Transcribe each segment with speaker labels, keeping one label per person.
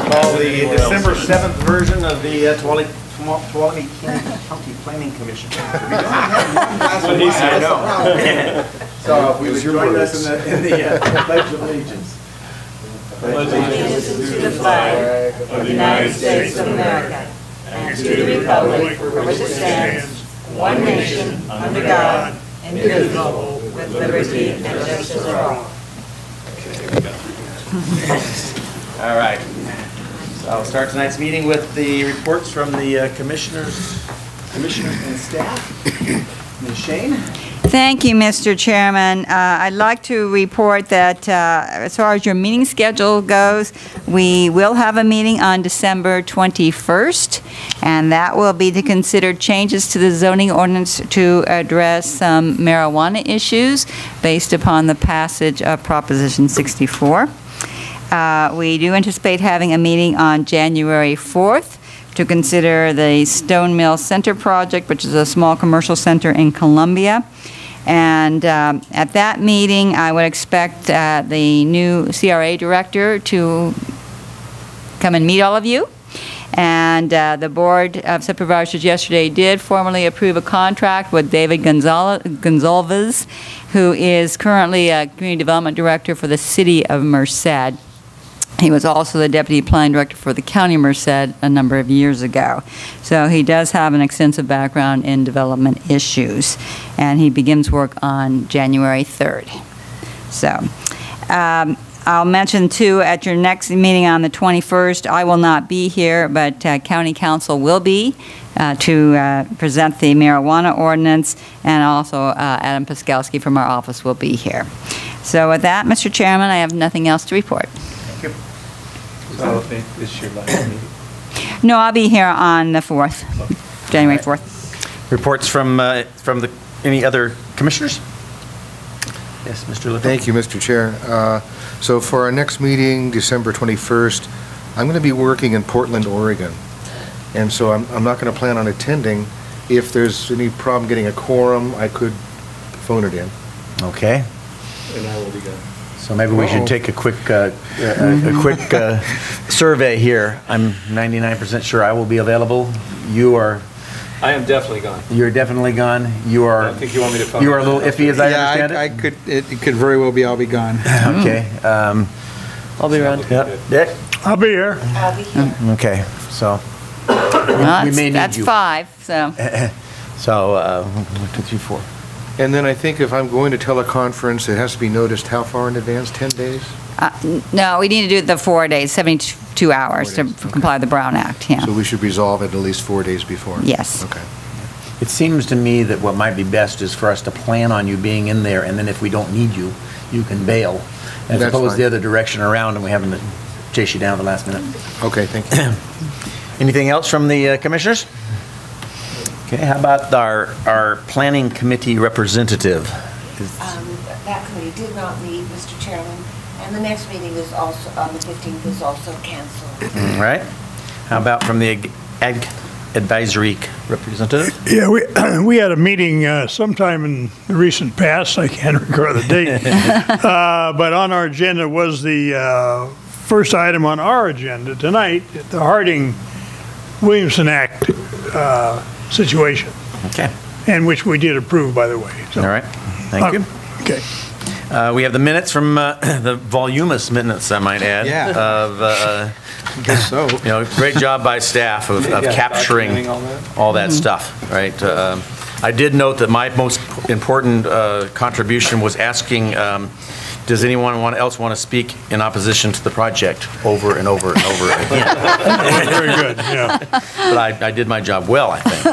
Speaker 1: Call the December 7th version of the Tuolumne County Planning Commission. I know. So if we would join us in the Pledge of Allegiance.
Speaker 2: Allegiance to the flag of the United States of America and to the republic for which it stands, one nation, under God, indivisible, with liberty and justice for all.
Speaker 1: All right. So I'll start tonight's meeting with the reports from the commissioners and staff. Ms. Shane?
Speaker 3: Thank you, Mr. Chairman. I'd like to report that as far as your meeting schedule goes, we will have a meeting on December 21st, and that will be to consider changes to the zoning ordinance to address some marijuana issues based upon the passage of Proposition 64. We do anticipate having a meeting on January 4th to consider the Stone Mill Center project, which is a small commercial center in Columbia. And at that meeting, I would expect the new CRA director to come and meet all of you. And the Board of Supervisors yesterday did formally approve a contract with David Gonzalez, who is currently a Community Development Director for the City of Merced. He was also the Deputy Planning Director for the County of Merced a number of years ago. So he does have an extensive background in development issues, and he begins work on January 3rd. So I'll mention, too, at your next meeting on the 21st, I will not be here, but County Council will be to present the marijuana ordinance, and also Adam Paskowski from our office will be here. So with that, Mr. Chairman, I have nothing else to report.
Speaker 1: So this is your last meeting?
Speaker 3: No, I'll be here on the 4th, January 4th.
Speaker 1: Reports from any other commissioners? Yes, Mr. LaFleur.
Speaker 4: Thank you, Mr. Chair. So for our next meeting, December 21st, I'm going to be working in Portland, Oregon. And so I'm not going to plan on attending. If there's any problem getting a quorum, I could phone it in.
Speaker 1: Okay.
Speaker 4: And I will be gone.
Speaker 1: So maybe we should take a quick survey here. I'm 99% sure I will be available. You are.
Speaker 5: I am definitely gone.
Speaker 1: You're definitely gone. You are.
Speaker 5: I don't think you want me to phone.
Speaker 1: You are a little iffy, as I understand
Speaker 6: it. I could. It could very well be. I'll be gone.
Speaker 1: Okay.
Speaker 5: I'll be around.
Speaker 1: Yep. Dick.
Speaker 7: I'll be here.
Speaker 2: I'll be here.
Speaker 1: Okay. So
Speaker 3: Well,
Speaker 1: we may need
Speaker 3: that's
Speaker 1: you.
Speaker 3: 5, so.
Speaker 1: So 1, 2, 3, 4.
Speaker 4: And then I think if I'm going to teleconference, it has to be noticed how far in advance? 10 days?
Speaker 3: No, we need to do it the 4 days, 72 hours
Speaker 4: 4 days,
Speaker 3: to comply with the Brown Act, yeah.
Speaker 4: So we should resolve it at least 4 days before?
Speaker 3: Yes.
Speaker 4: Okay.
Speaker 1: It seems to me that what might be best is for us to plan on you being in there, and then if we don't need you, you can bail, as
Speaker 4: That's
Speaker 1: opposed to
Speaker 4: fine.
Speaker 1: the other direction around, and we have to chase you down at the last minute.
Speaker 4: Okay, thank you.
Speaker 1: Anything else from the commissioners? Okay, how about our planning committee representative?
Speaker 2: That committee did not meet, Mr. Chairman, and the next meeting is also, on the 15th, is also canceled.
Speaker 1: All right. How about from the Ag Advisory representative?
Speaker 7: Yeah, we had a meeting sometime in the recent past. I can't recall the date. But on our agenda was the first item on our agenda tonight, the Harding-Williamson Act situation.
Speaker 1: Okay.
Speaker 7: And which we did approve, by the way. So,
Speaker 1: all right. Thank you.
Speaker 7: Okay.
Speaker 1: We have the minutes from the voluminous minutes, I might add.
Speaker 6: Yeah.
Speaker 1: Of,
Speaker 6: I guess so.
Speaker 1: you know, great job by staff of capturing all that stuff, right? I did note that my most important contribution was asking, does anyone else want to speak in opposition to the project over and over and over again?
Speaker 7: Very good, yeah.
Speaker 1: But I did my job well, I think.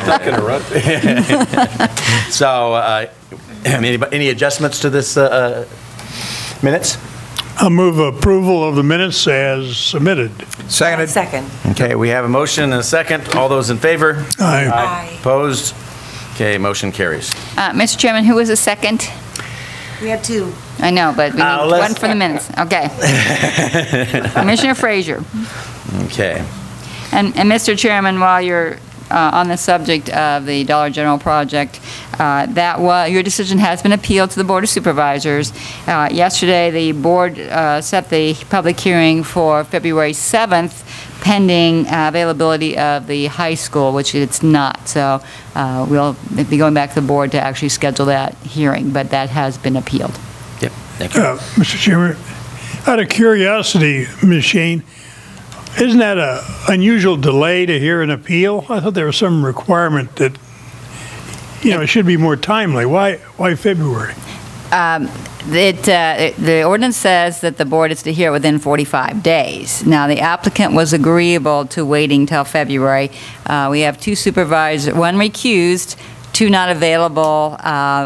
Speaker 5: Not going to run.
Speaker 1: So, any adjustments to this minutes?
Speaker 7: I'll move approval of the minutes as submitted.
Speaker 6: Seconded.
Speaker 2: Second.
Speaker 1: Okay, we have a motion and a second. All those in favor?
Speaker 7: Aye.
Speaker 2: Aye.
Speaker 1: Opposed? Okay, motion carries.
Speaker 3: Mr. Chairman, who was the second?
Speaker 2: We had 2.
Speaker 3: I know, but we need
Speaker 1: let's-
Speaker 3: one for the minutes. Okay. Commissioner Frazier.
Speaker 1: Okay.
Speaker 3: And Mr. Chairman, while you're on the subject of the Dollar General project, your decision has been appealed to the Board of Supervisors. Yesterday, the board set the public hearing for February 7th, pending availability of the high school, which it's not. So we'll be going back to the board to actually schedule that hearing, but that has been appealed.
Speaker 1: Yep, thank you.
Speaker 7: Mr. Chairman, out of curiosity, Ms. Shane, isn't that an unusual delay to hear an appeal? I thought there was some requirement that, it should be more timely. Why February?
Speaker 3: The ordinance says that the board is to hear within 45 days. Now, the applicant was agreeable to waiting till February. We have 2 supervisors, 1 recused, 2 not available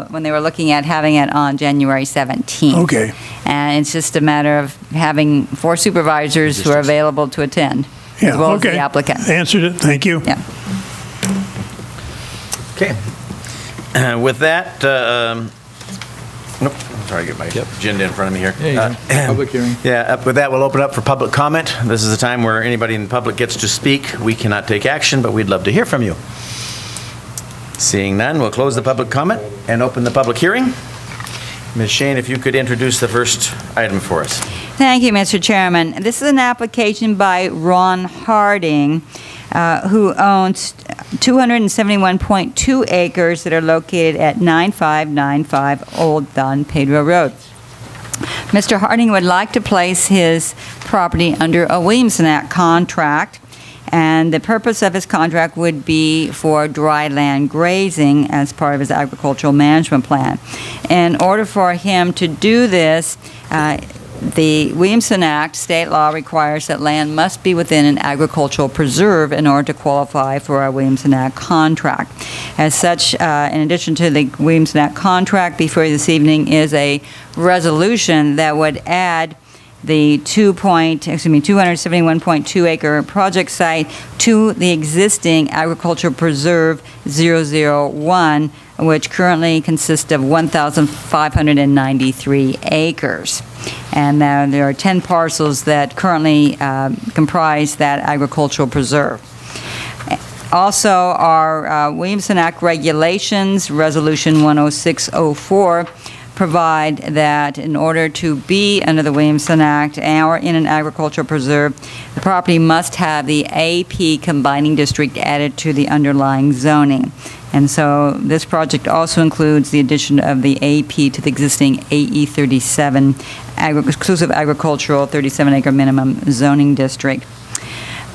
Speaker 3: when they were looking at having it on January 17th.
Speaker 7: Okay.
Speaker 3: And it's just a matter of having 4 supervisors who are available to attend,
Speaker 7: Yeah,
Speaker 3: as well as
Speaker 7: okay.
Speaker 3: the applicant.
Speaker 7: Answered it, thank you.
Speaker 3: Yeah.
Speaker 1: Okay. With that, nope, I'm sorry, I get my agenda in front of me here.
Speaker 6: Public hearing.
Speaker 1: Yeah, with that, we'll open up for public comment. This is the time where anybody in the public gets to speak. We cannot take action, but we'd love to hear from you. Seeing none, we'll close the public comment and open the public hearing. Ms. Shane, if you could introduce the first item for us.
Speaker 3: Thank you, Mr. Chairman. This is an application by Ron Harding, who owns 271.2 acres that are located at 9595 Old Don Pedro Road. Mr. Harding would like to place his property under a Williamson Act contract, and the purpose of his contract would be for dry land grazing as part of his agricultural management plan. In order for him to do this, the Williamson Act, state law, requires that land must be within an agricultural preserve in order to qualify for a Williamson Act contract. As such, in addition to the Williamson Act contract, before you this evening is a resolution that would add the 271.2 acre project site to the existing agricultural preserve 001, which currently consists of 1,593 acres. And there are 10 parcels that currently comprise that agricultural preserve. Also, our Williamson Act regulations, Resolution 10604, provide that in order to be under the Williamson Act or in an agricultural preserve, the property must have the AP combining district added to the underlying zoning. And so this project also includes the addition of the AP to the existing AE 37 exclusive agricultural 37-acre minimum zoning district.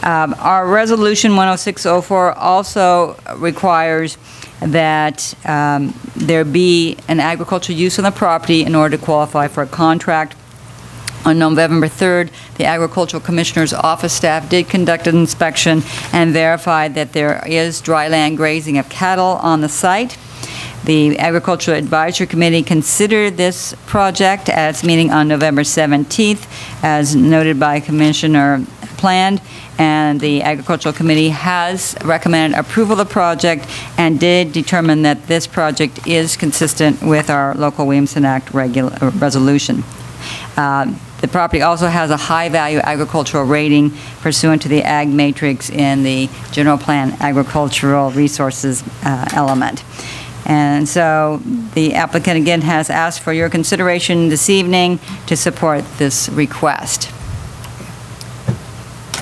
Speaker 3: Our Resolution 10604 also requires that there be an agricultural use on the property in order to qualify for a contract. On November 3rd, the Agricultural Commissioner's Office staff did conduct an inspection and verified that there is dry land grazing of cattle on the site. The Agricultural Advisory Committee considered this project at its meeting on November 17th, as noted by Commissioner Pland, and the Agricultural Committee has recommended approval of the project and did determine that this project is consistent with our local Williamson Act resolution. The property also has a high-value agricultural rating pursuant to the Ag Matrix in the General Plan Agricultural Resources element. And so the applicant again has asked for your consideration this evening to support this request.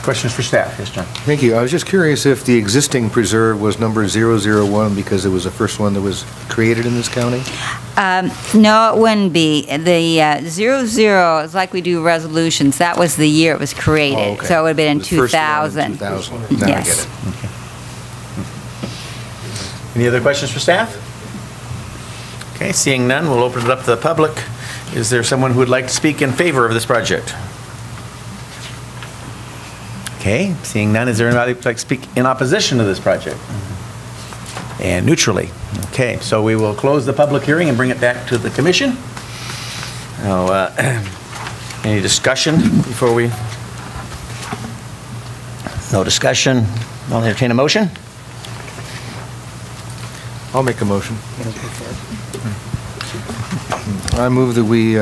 Speaker 1: Questions for staff? Yes, John.
Speaker 4: Thank you. I was just curious if the existing preserve was number 001 because it was the first one that was created in this county?
Speaker 3: No, it wouldn't be. The 00 is like we do resolutions. That was the year it was created.
Speaker 4: Oh, okay.
Speaker 3: So it would have been in
Speaker 4: The first one in
Speaker 3: 2000.
Speaker 4: 2000. Now
Speaker 3: Yes.
Speaker 4: I get it.
Speaker 1: Any other questions for staff? Okay, seeing none, we'll open it up to the public. Is there someone who would like to speak in favor of this project? Okay, seeing none, is there anybody who would like to speak in opposition to this project? And neutrally. Okay, so we will close the public hearing and bring it back to the commission. Now, any discussion before we? No discussion. I'll entertain a motion.
Speaker 4: I'll make a motion. I move that we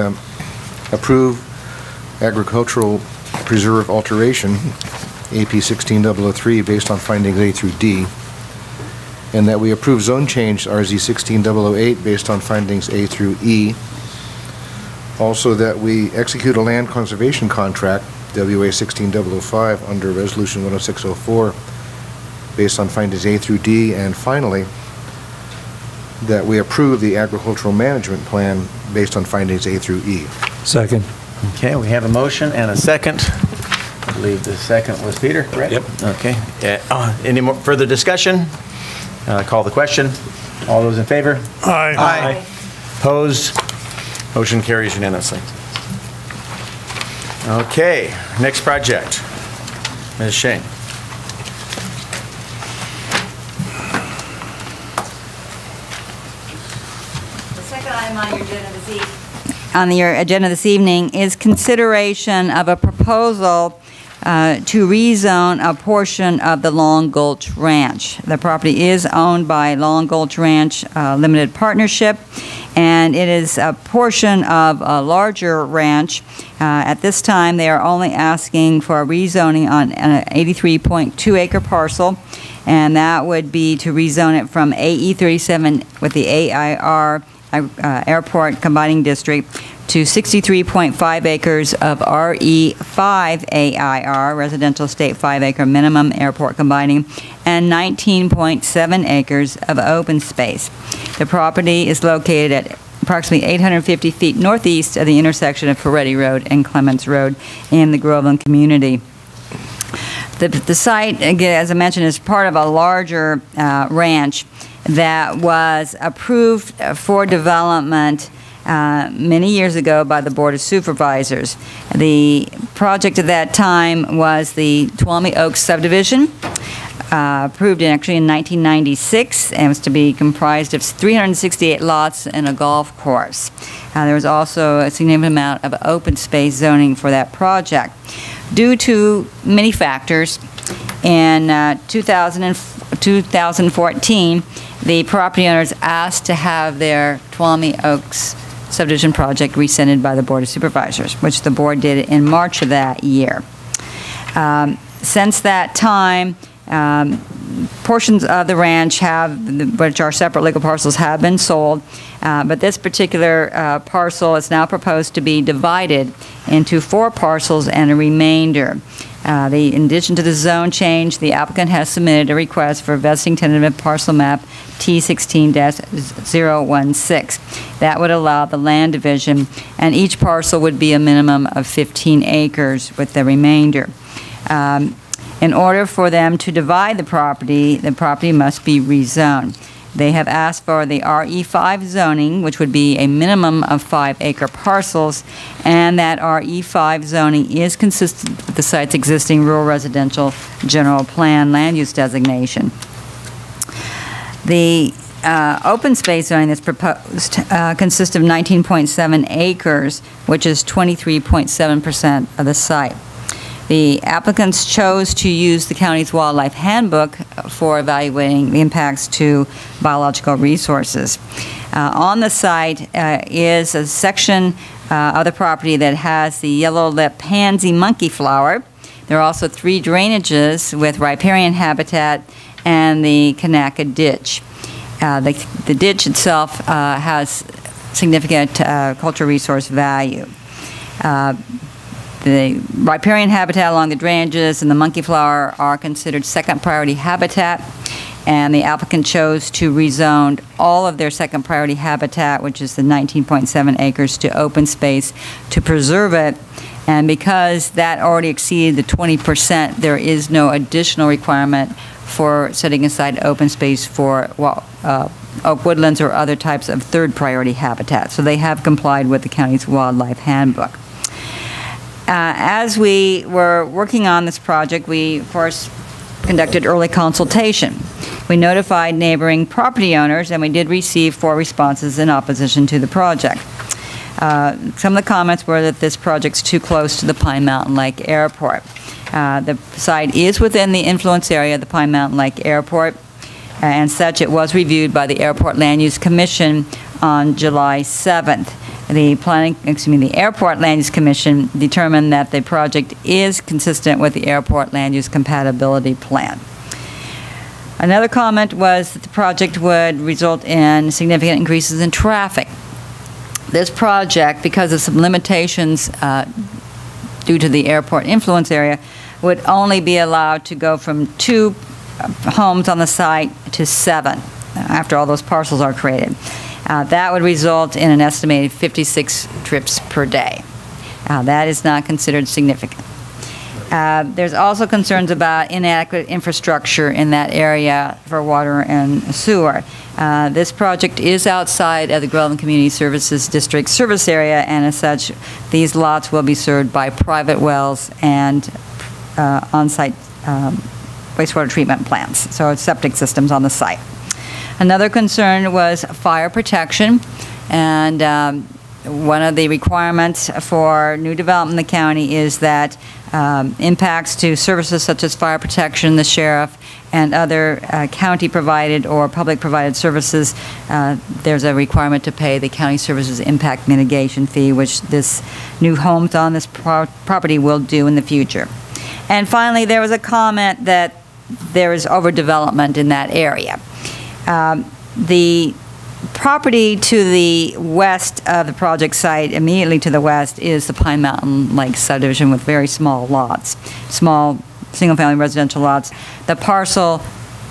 Speaker 4: approve agricultural preserve alteration, AP 16003, based on findings A through D, and that we approve zone change RZ 16008 based on findings A through E. Also, that we execute a land conservation contract, WA 16005, under Resolution 10604, based on findings A through D. And finally, that we approve the agricultural management plan based on findings A through E.
Speaker 8: Second.
Speaker 1: Okay, we have a motion and a second. I believe the second was Peter, correct?
Speaker 5: Yep.
Speaker 1: Okay. Any more further discussion? Call the question. All those in favor?
Speaker 7: Aye.
Speaker 1: Opposed? Motion carries unanimously. Okay, next project. Ms. Shane.
Speaker 3: The second item on your agenda this evening. On your agenda this evening is consideration of a proposal to rezone a portion of the Long Gulch Ranch. The property is owned by Long Gulch Ranch Limited Partnership, and it is a portion of a larger ranch. At this time, they are only asking for a rezoning on an 83.2 acre parcel, and that would be to rezone it from AE 37 with the AIR Airport Combining District to 63.5 acres of RE5 AIR, Residential Estate 5 acre minimum airport combining, and 19.7 acres of open space. The property is located at approximately 850 feet northeast of the intersection of Ferretti Road and Clements Road in the Groveland community. The site, again, as I mentioned, is part of a larger ranch that was approved for development many years ago by the Board of Supervisors. The project at that time was the Tuolumne Oaks subdivision, approved actually in 1996, and was to be comprised of 368 lots and a golf course. There was also a significant amount of open space zoning for that project. Due to many factors, in 2014, the property owners asked to have their Tuolumne Oaks subdivision project rescinded by the Board of Supervisors, which the board did in March of that year. Since that time, portions of the ranch which are separate legal parcels, have been sold, but this particular parcel is now proposed to be divided into 4 parcels and a remainder. In addition to the zone change, the applicant has submitted a request for vesting tentative parcel map T16-016. That would allow the land division, and each parcel would be a minimum of 15 acres with the remainder. In order for them to divide the property must be rezoned. They have asked for the RE5 zoning, which would be a minimum of 5 acre parcels, and that RE5 zoning is consistent with the site's existing rural residential general plan land use designation. The open space zoning that's proposed consists of 19.7 acres, which is 23.7% of the site. The applicants chose to use the county's wildlife handbook for evaluating the impacts to biological resources. On the site is a section of the property that has the yellow-lip pansy monkey flower. There are also 3 drainages with riparian habitat and the Kanaka ditch. The ditch itself has significant cultural resource value. The riparian habitat along the drainages and the monkey flower are considered second priority habitat, and the applicant chose to rezone all of their second priority habitat, which is the 19.7 acres, to open space to preserve it. And because that already exceeded the 20%, there is no additional requirement for setting aside open space for oak woodlands or other types of third priority habitat. So they have complied with the county's wildlife handbook. As we were working on this project, we, of course, conducted early consultation. We notified neighboring property owners, and we did receive 4 responses in opposition to the project. Some of the comments were that this project's too close to the Pine Mountain Lake Airport. The site is within the influence area of the Pine Mountain Lake Airport, and such it was reviewed by the Airport Land Use Commission on July 7th. The Airport Land Use Commission determined that the project is consistent with the Airport Land Use Compatibility Plan. Another comment was that the project would result in significant increases in traffic. This project, because of some limitations due to the airport influence area, would only be allowed to go from 2 homes on the site to 7 after all those parcels are created. That would result in an estimated 56 trips per day. That is not considered significant. There's also concerns about inadequate infrastructure in that area for water and sewer. This project is outside of the Groveland Community Services District service area, and as such, these lots will be served by private wells and on-site wastewater treatment plants, so septic systems on the site. Another concern was fire protection, and one of the requirements for new development in the county is that impacts to services such as fire protection, the sheriff, and other county-provided or public-provided services, there's a requirement to pay the county services impact mitigation fee, which this new homes on this property will do in the future. And finally, there was a comment that there is overdevelopment in that area. The property to the west of the project site, immediately to the west, is the Pine Mountain Lake subdivision with very small lots, small single-family residential lots. The parcel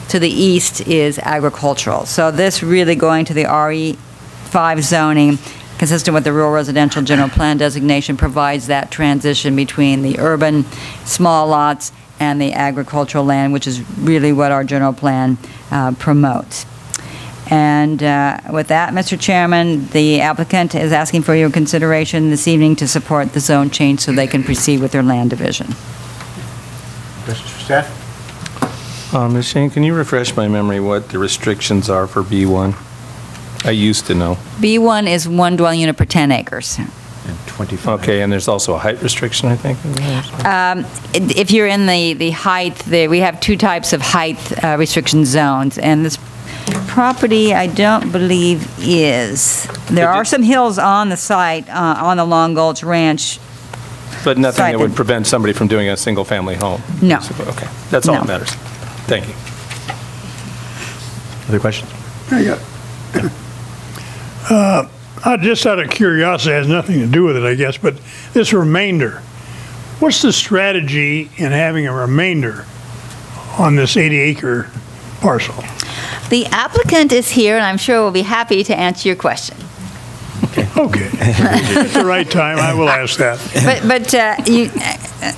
Speaker 3: to the east is agricultural. So this really going to the RE5 zoning, consistent with the rural residential general plan designation, provides that transition between the urban small lots and the agricultural land, which is really what our general plan promotes. And with that, Mr. Chairman, the applicant is asking for your consideration this evening to support the zone change so they can proceed with their land division.
Speaker 1: Questions for staff?
Speaker 5: Ms. Shane, can you refresh my memory what the restrictions are for B1? I used to know.
Speaker 3: B1 is 1 dwelling unit per 10 acres.
Speaker 1: And 25.
Speaker 5: Okay, and there's also a height restriction, I think?
Speaker 3: If you're in the height, we have 2 types of height restriction zones, and this property, I don't believe is. There are some hills on the site, on the Long Gulch Ranch.
Speaker 5: But nothing
Speaker 3: site
Speaker 5: that would prevent somebody from doing a single-family home?
Speaker 3: No.
Speaker 5: Okay, that's all
Speaker 3: No.
Speaker 5: that matters. Thank you.
Speaker 1: Other questions?
Speaker 7: Just out of curiosity, it has nothing to do with it, I guess, but this remainder, what's the strategy in having a remainder on this 80-acre parcel?
Speaker 3: The applicant is here, and I'm sure will be happy to answer your question.
Speaker 7: Okay. At the right time, I will ask that.
Speaker 3: But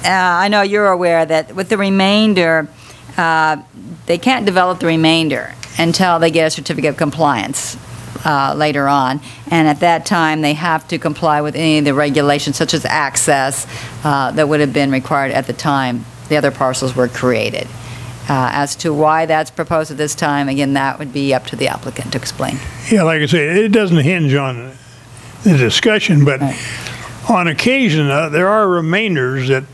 Speaker 3: I know you're aware that with the remainder, they can't develop the remainder until they get a certificate of compliance later on. And at that time, they have to comply with any of the regulations, such as access, that would have been required at the time the other parcels were created. As to why that's proposed at this time, again, that would be up to the applicant to explain.
Speaker 7: Yeah, like I say, it doesn't hinge on the discussion, but on occasion, there are remainders that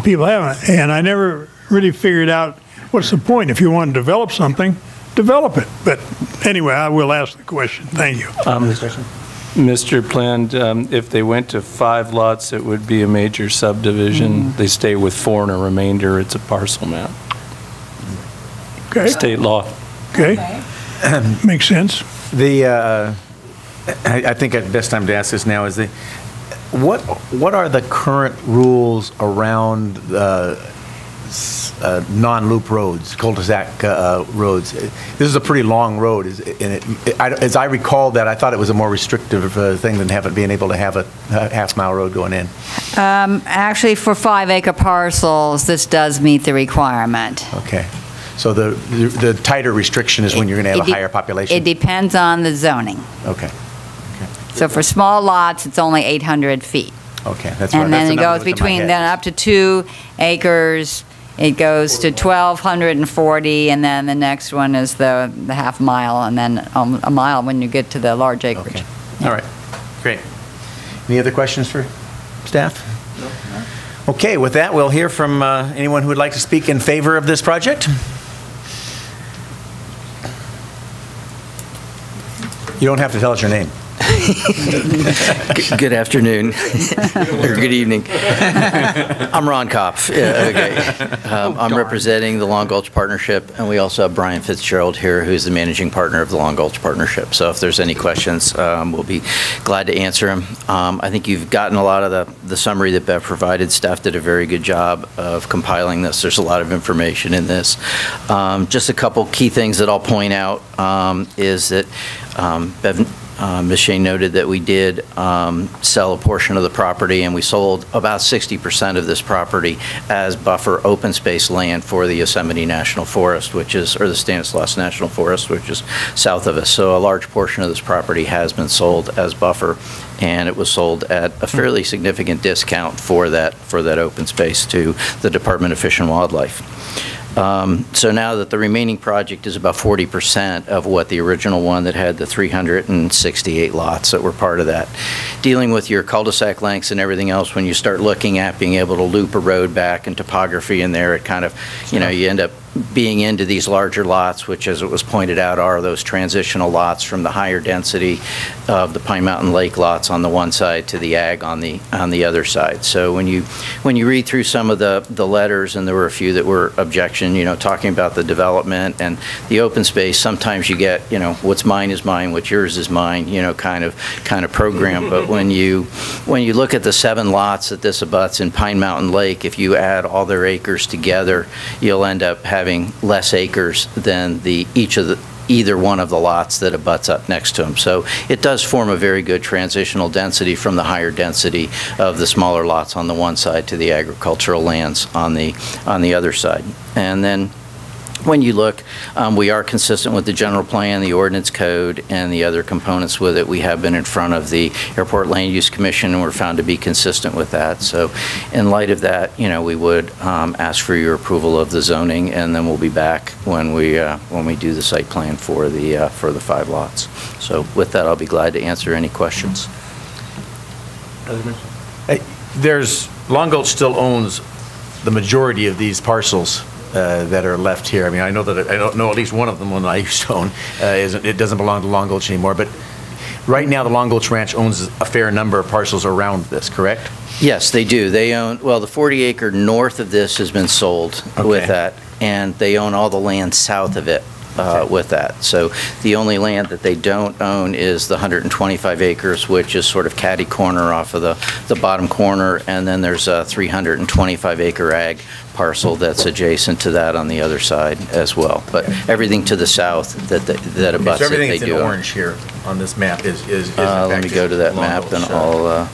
Speaker 7: people have, and I never really figured out what's the point. If you want to develop something, develop it. But anyway, I will ask the question. Thank you.
Speaker 5: Mr. Pland, if they went to 5 lots, it would be a major subdivision. They stay with 4 and a remainder, it's a parcel map.
Speaker 7: Okay.
Speaker 5: State law.
Speaker 7: Okay. Makes sense.
Speaker 1: I think the best time to ask this now is what are the current rules around non-loop roads, cul-de-sac roads? This is a pretty long road, as I recall that, I thought it was a more restrictive thing than being able to have a half-mile road going in.
Speaker 3: Actually, for 5-acre parcels, this does meet the requirement.
Speaker 1: Okay. So the tighter restriction is when you're going to have a higher population?
Speaker 3: It depends on the zoning.
Speaker 1: Okay.
Speaker 3: So for small lots, it's only 800 feet.
Speaker 1: Okay, that's
Speaker 3: And then
Speaker 1: the
Speaker 3: it
Speaker 1: number
Speaker 3: goes
Speaker 1: that was in my
Speaker 3: between,
Speaker 1: head.
Speaker 3: then up to 2 acres, it goes to 1,240, and then the next one is the half mile, and then a mile when you get to the large acreage.
Speaker 1: Okay. All right, great. Any other questions for staff? No. Okay, with that, we'll hear from anyone who would like to speak in favor of this project. You don't have to tell us your name.
Speaker 8: Good afternoon, or good evening. I'm Ron Kopf. Okay. I'm representing the Long Gulch Partnership, and we also have Brian Fitzgerald here, who's the managing partner of the Long Gulch Partnership. So if there's any questions, we'll be glad to answer them. I think you've gotten a lot of the summary that Bev provided. Staff did a very good job of compiling this. There's a lot of information in this. Just a couple key things that I'll point out is that Ms. Shane noted that we did sell a portion of the property, and we sold about 60% of this property as buffer open space land for the Yosemite National Forest, or the Stanislaus National Forest, which is south of us. So a large portion of this property has been sold as buffer, and it was sold at a fairly significant discount for that open space to the Department of Fish and Wildlife. So now that the remaining project is about 40% of what the original one that had the 368 lots that were part of that. Dealing with your cul-de-sac lengths and everything else, when you start looking at being able to loop a road back and topography in there, it kind of, you end up being into these larger lots, which, as it was pointed out, are those transitional lots from the higher density of the Pine Mountain Lake lots on the one side to the ag on the other side. So when you read through some of the letters, and there were a few that were objection, talking about the development and the open space, sometimes you get, what's mine is mine, what's yours is mine, kind of program. But when you look at the 7 lots that this abuts in Pine Mountain Lake, if you add all their acres together, you'll end up having less acres than either one of the lots that abuts up next to them. So it does form a very good transitional density from the higher density of the smaller lots on the one side to the agricultural lands on the other side. And then when you look, we are consistent with the general plan, the ordinance code, and the other components with it. We have been in front of the Airport Land Use Commission, and we're found to be consistent with that. So in light of that, we would ask for your approval of the zoning, and then we'll be back when we do the site plan for the 5 lots. So with that, I'll be glad to answer any questions.
Speaker 1: Long Gulch still owns the majority of these parcels that are left here. I mean, I don't know at least one of them when I used to own. It doesn't belong to Long Gulch anymore, but right now the Long Gulch Ranch owns a fair number of parcels around this, correct?
Speaker 8: Yes, they do. They own, well, the 40-acre north of this has been sold with that, and they own all the land south of it. With that. So the only land that they don't own is the 125 acres, which is sort of catty corner off of the bottom corner, and then there's a 325 acre ag parcel that's adjacent to that on the other side as well. But everything to the south that abuts it,
Speaker 1: everything
Speaker 8: they
Speaker 1: that's
Speaker 8: do.
Speaker 1: in orange here on this map is
Speaker 8: let me go to that map and I'll...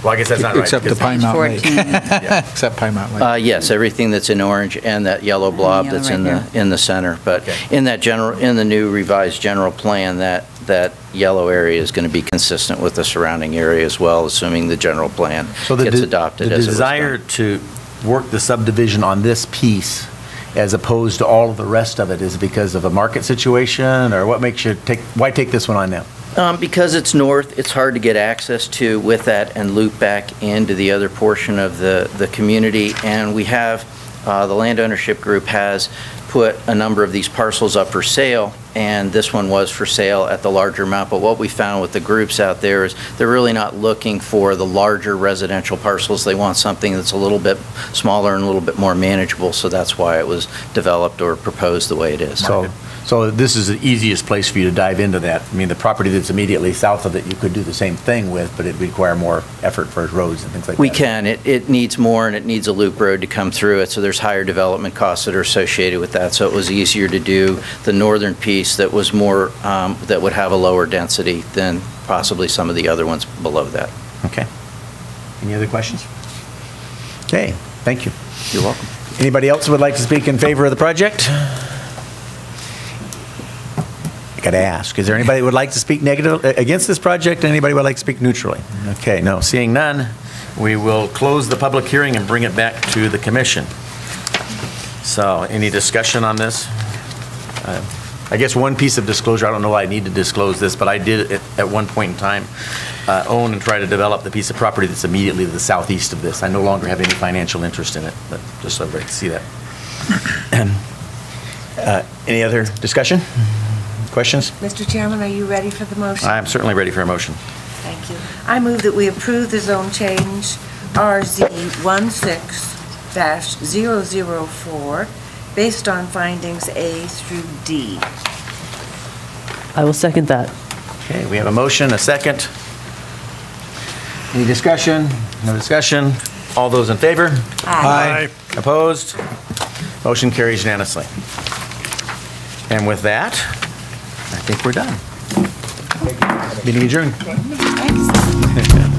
Speaker 1: well, I guess that's not right.
Speaker 6: Except the Pine Mountain Lake.
Speaker 1: Yeah.
Speaker 6: Except Pine Mountain Lake.
Speaker 8: Yes, everything that's in orange and that yellow blob
Speaker 3: Yellow
Speaker 8: that's
Speaker 3: right
Speaker 8: in the center. But in the new revised general plan, that yellow area is going to be consistent with the surrounding area as well, assuming the general plan gets adopted.
Speaker 1: The desire to work the subdivision on this piece as opposed to all of the rest of it is because of a market situation, or what makes you why take this one on now?
Speaker 8: Because it's north, it's hard to get access to with that and loop back into the other portion of the community. And we have, the land ownership group has put a number of these parcels up for sale, and this one was for sale at the larger amount. But what we found with the groups out there is they're really not looking for the larger residential parcels. They want something that's a little bit smaller and a little bit more manageable, so that's why it was developed or proposed the way it is.
Speaker 1: So this is the easiest place for you to dive into that. I mean, the property that's immediately south of it, you could do the same thing with, but it'd require more effort for roads and things like that.
Speaker 8: We can. It needs more, and it needs a loop road to come through it, so there's higher development costs that are associated with that. So it was easier to do the northern piece that was more, that would have a lower density than possibly some of the other ones below that.
Speaker 1: Okay. Any other questions? Okay, thank you.
Speaker 8: You're welcome.
Speaker 1: Anybody else who would like to speak in favor of the project? I got to ask, is there anybody who would like to speak negative against this project? Anybody who would like to speak neutrally? Okay, no, seeing none, we will close the public hearing and bring it back to the commission. So, any discussion on this? I guess one piece of disclosure, I don't know why I need to disclose this, but I did at one point in time own and try to develop the piece of property that's immediately to the southeast of this. I no longer have any financial interest in it, but just so everybody can see that. Any other discussion? Questions?
Speaker 9: Mr. Chairman, are you ready for the motion?
Speaker 1: I'm certainly ready for a motion.
Speaker 9: Thank you. I move that we approve the zone change RZ16-004 based on findings A through D.
Speaker 10: I will second that.
Speaker 1: Okay, we have a motion, a second. Any discussion? No discussion? All those in favor?
Speaker 7: Aye.
Speaker 1: Opposed? Motion carries unanimously. And with that, I think we're done. Meeting adjourned.
Speaker 9: Thanks.